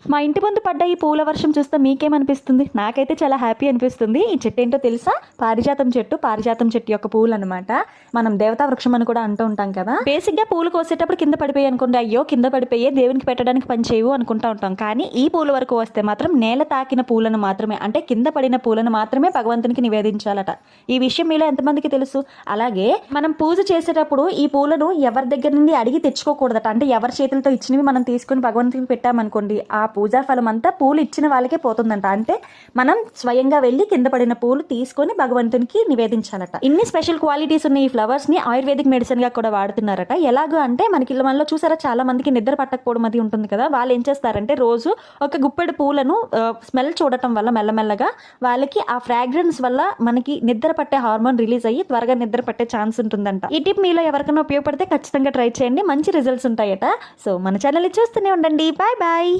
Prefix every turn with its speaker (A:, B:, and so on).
A: మా ఇంటి ముందు పడ్డ ఈ పూల వర్షం చూస్తే మీకేమనిపిస్తుంది? నాకైతే చాలా హ్యాపీ అనిపిస్తుంది. ఈ చెట్టు ఏంటో తెలుసా? పారిజాతం చెట్టు. పారిజాతం చెట్టు యొక్క పూలు అనమాట. మనం దేవతా వృక్షం అని కూడా అంటూ ఉంటాం కదా. బేసిక్ గా పూలు కోసేటప్పుడు కింద పడిపోయి అనుకోండి, అయ్యో కింద పడిపోయే దేవునికి పెట్టడానికి పని చేయవు అనుకుంటా ఉంటాం. కానీ ఈ పూల వరకు వస్తే మాత్రం నేల తాకిన పూలను మాత్రమే, అంటే కింద పడిన పూలను మాత్రమే భగవంతునికి నివేదించాలట. ఈ విషయం మీలో ఎంతమందికి తెలుసు? అలాగే మనం పూజ చేసేటప్పుడు ఈ పూలను ఎవరి దగ్గర నుండి అడిగి తెచ్చుకోకూడదట. అంటే ఎవరి చేతులతో ఇచ్చినవి మనం తీసుకుని భగవంతునికి పెట్టామనుకోండి, ఆ పూజా ఫలం అంతా పూలు ఇచ్చిన వాళ్ళకే పోతుందంట. అంటే మనం స్వయంగా వెళ్ళి కింద పడిన పూలు తీసుకొని భగవంతునికి నివేదించాలట. ఇన్ని స్పెషల్ క్వాలిటీస్ ఉన్న ఈ ఫ్లవర్స్ ని ఆయుర్వేదిక్ మెడిసిన్ గా కూడా వాడుతున్నారట. ఎలాగో అంటే మనకి మనలో చూసారా, చాలా మందికి నిద్ర పట్టకపోవడం అది ఉంటుంది కదా. వాళ్ళు ఏం చేస్తారంటే రోజు ఒక గుప్పెడు పూలను స్మెల్ చూడటం వల్ల మెల్లమెల్లగా వాళ్ళకి ఆ ఫ్రాగ్రెన్స్ వల్ల మనకి నిద్ర పట్టే హార్మోన్ రిలీజ్ అయ్యి త్వరగా నిద్ర పట్టే ఛాన్స్ ఉంటుందంట. ఈ టిప్ మీలో ఎవరికైనా ఉపయోగపడితే ఖచ్చితంగా ట్రై చేయండి, మంచి రిజల్ట్స్ ఉంటాయట. సో మన ఛానల్ చూస్తూనే ఉండండి. Bye bye.